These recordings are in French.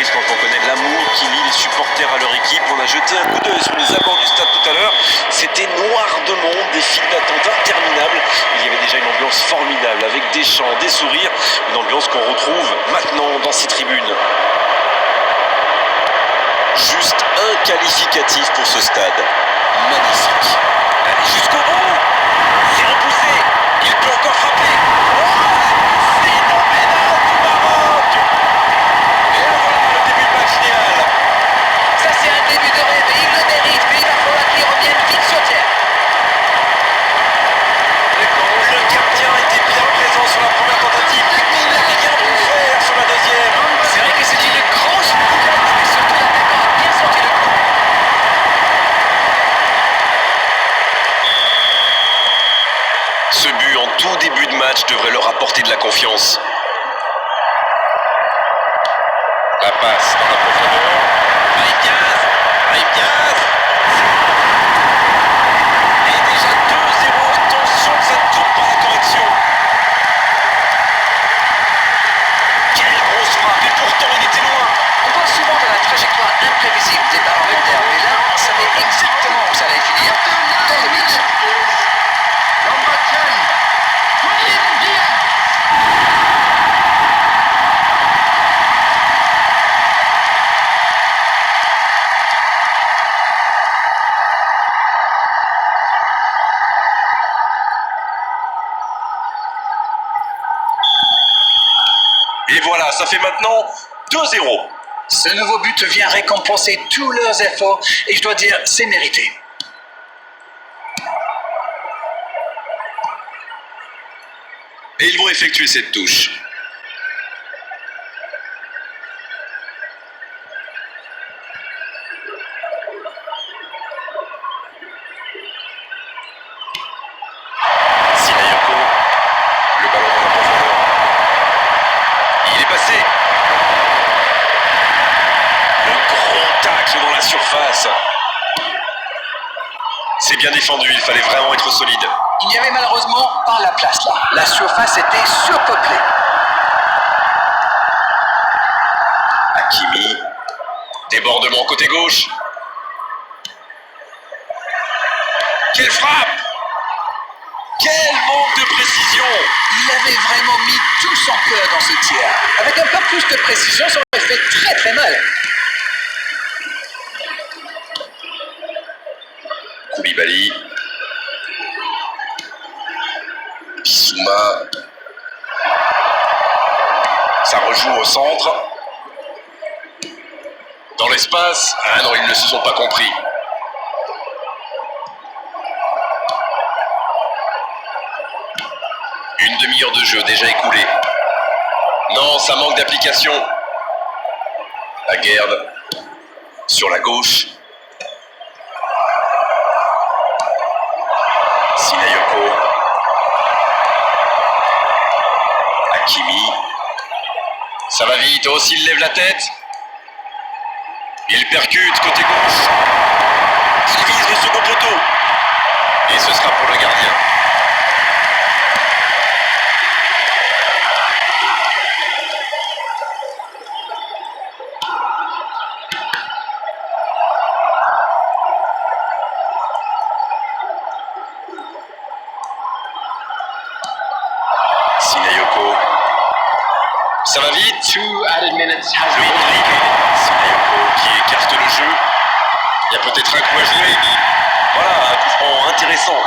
triste quand on connaît l'amour qui lie les supporters à leur équipe. On a jeté un coup d'œil sur les abords du stade tout à l'heure. C'était noir de monde, des files d'attente interminables. Il y avait déjà une ambiance formidable avec des chants, des sourires. Une ambiance qu'on retrouve maintenant dans ces tribunes. Juste un qualificatif pour ce stade. Magnifique. Allez jusqu'au bout. C'est repoussé. Il peut encore frapper. Oh, phénoménal du Maroc. Et voilà le début de match idéal. Ça c'est un début de rêve et il le mérite, mais il va falloir qu'il revienne vite sur terre. Le gardien était bien présent sur la première tentative. Il n'a rien pu faire sur la deuxième. C'est vrai que c'est une grosse boulette, mais surtout l'attaquant a bien sorti le coup. Ce but en tout début de match devrait leur apporter de la confiance. La passe dans la profondeur. Brahim Diaz. Brahim Diaz. Et déjà 2-0. Attention que ça ne tourne pas la correction. Quelle grosse frappe. Et pourtant il était loin. On parle souvent de la trajectoire imprévisible des ballons recteurs, mais là, on savait exactement où ça allait finir, dans le but. Number 10, Brahim Diaz. Et voilà, ça fait maintenant 2-0. Ce nouveau but vient récompenser tous leurs efforts, et je dois dire, c'est mérité. Et ils vont effectuer cette touche. Sinayoko. Le ballon dans la profondeur. Il est passé. Le gros tacle dans la surface. C'est bien défendu, il fallait vraiment être solide. Il n'y avait malheureusement pas la place là. La surface était surpeuplée. Hakimi. Débordement côté gauche. Quelle frappe! Quel manque de précision! Il avait vraiment mis tout son cœur dans ce tir. Avec un peu plus de précision, ça aurait fait très très mal. Koulibaly. Bissouma. Ça rejoue au centre. Dans l'espace. Ah non, ils ne se sont pas compris. Une demi-heure de jeu déjà écoulée. Non, ça manque d'application. Aguerd. Sur la gauche. Sinayoko. Hakimi. Ça va vite. Oh, s'il lève la tête. Il percute côté gauche. Il vise le second poteau. Et ce sera pour le gardien. Sinayoko. Ça va vite. 2 added minutes has Le been allocated. Sinayoko qui écarte le jeu. Il y a peut-être un coup à jouer. Voilà, un coup franc intéressant.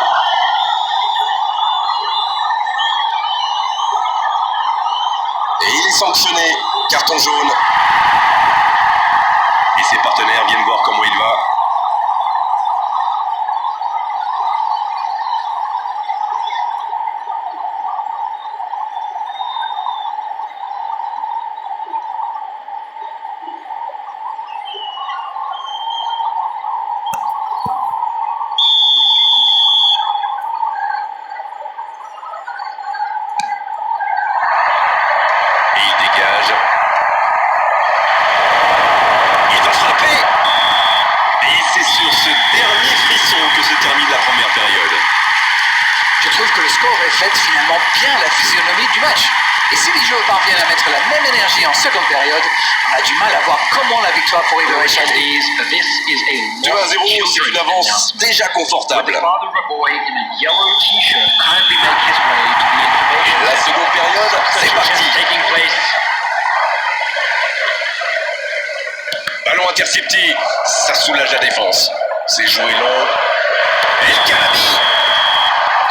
Et il est sanctionné. Carton jaune. Et ses partenaires viennent voir comment il va. Et il dégage. Il va frapper. Et c'est sur ce dernier frisson que se termine la première période. Je trouve que le score reflète finalement bien la physionomie du match. Et si les joueurs parviennent à mettre la même énergie en seconde période, on a du mal à voir comment la victoire pourrait leur échapper. 2 à 0, c'est une avance déjà confortable. La seconde période, c'est parti. Ballon intercepté, ça soulage la défense. C'est joué long. El Khallabi.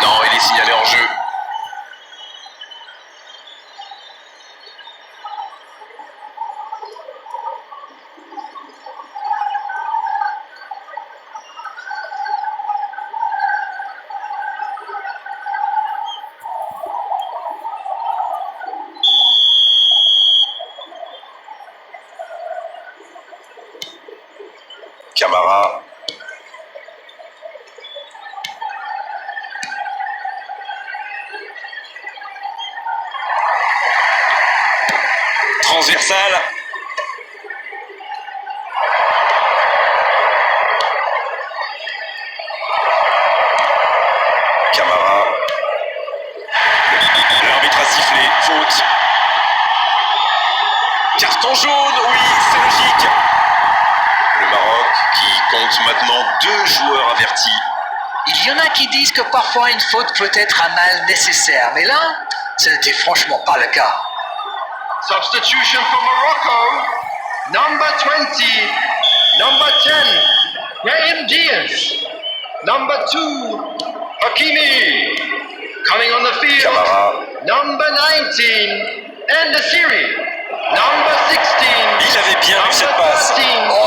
Non, il est signalé en jeu. Camara. Transversale. Camara. L'arbitre a sifflé. Faute. Carton jaune. Oui, c'est logique. Le Maroc qui compte maintenant 2 joueurs avertis. Il y en a qui disent que parfois une faute peut être un mal nécessaire, mais là, ce n'était franchement pas le cas. Substitution for Morocco. Number 20. Number 10. Brahim Diaz. Number 2. Hakimi. Coming on the field. Camara. Number 19. And the Syri. Number 16. Il avait bien vu cette passe.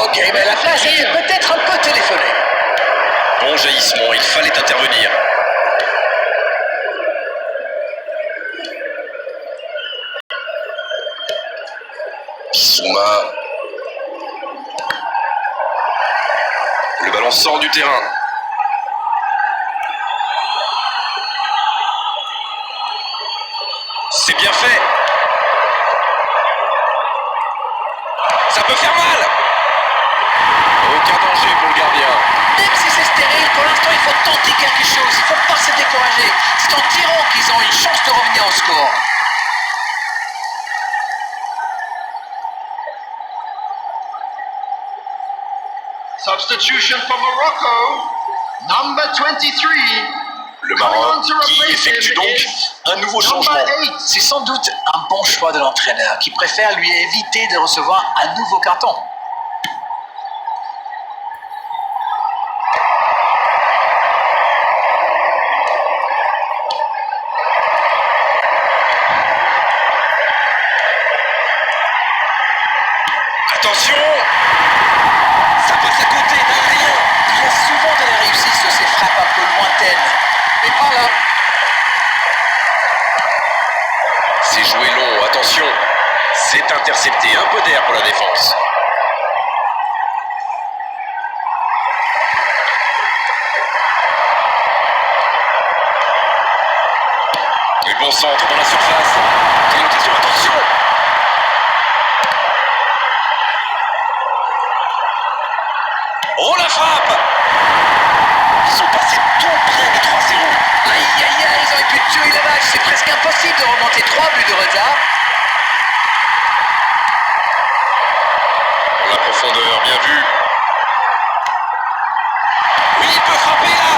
Ok, mais la place était peut-être un peu téléphonée. Bon jaillissement, il fallait intervenir. Bissouma. Le ballon sort du terrain. C'est bien fait. Ça peut faire mal. Aucun danger pour le gardien. Même si c'est stérile, pour l'instant, il faut tenter quelque chose. Il ne faut pas se décourager. C'est en tirant qu'ils ont une chance de revenir au score. Substitution for Morocco. Number 23. Le Maroc qui effectue donc un nouveau changement. C'est sans doute un bon choix de l'entraîneur qui préfère lui éviter de recevoir un nouveau carton. Attention. Ça passe à côté d'un rien. Il y a souvent de la réussite sur ces frappes un peu lointaines, mais pas là. C'est joué long, attention. C'est intercepté, un peu d'air pour la défense. Et bon centre dans la surface. Quelle occasion, attention. Oh la frappe. Ils sont passés tout près de 3-0. Aïe aïe aïe, ils auraient pu tuer le match. C'est presque impossible de remonter 3 buts de retard. Dans la profondeur, bien vu. Oui, il peut frapper là.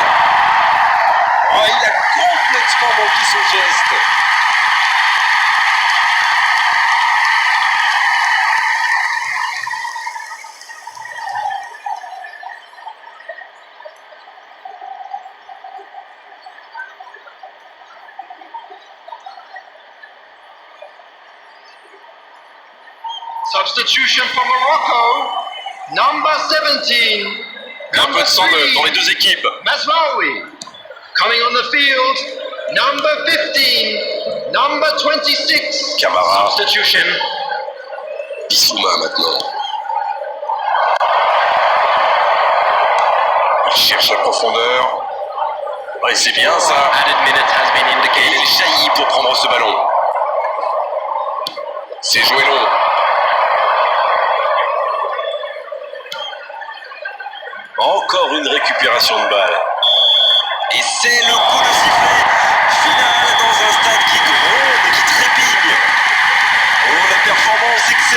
Oh, il a complètement manqué son geste. Substitution for Morocco. Number 17. Un peu Number de sang 3. dans les 2 équipes. Masraoui. Coming on the field. Number 15. Number 26. Camara. Substitution. Bissouma maintenant. Il cherche la profondeur. Ouais, c'est bien ça. Il jaillit pour prendre ce ballon. C'est joué long. Encore une récupération de balle. Et c'est le coup de sifflet final dans un stade qui gronde et qui trépigne.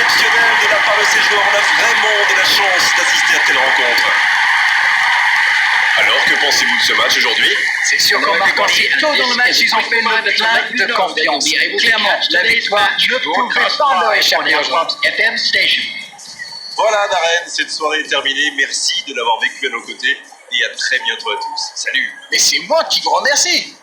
exceptionnel de la part de ces joueurs. On a vraiment de la chance d'assister à telle rencontre. Alors, que pensez-vous de ce match aujourd'hui? C'est sûr qu'en marquant si tôt dans le match, ils ont fait le plein de confiance. Clairement, la victoire ne pouvait pas leur échapper aujourd'hui. FM station. Voilà, Darren, cette soirée est terminée. Merci de l'avoir vécu à nos côtés et à très bientôt à tous. Salut! Mais c'est moi qui vous remercie.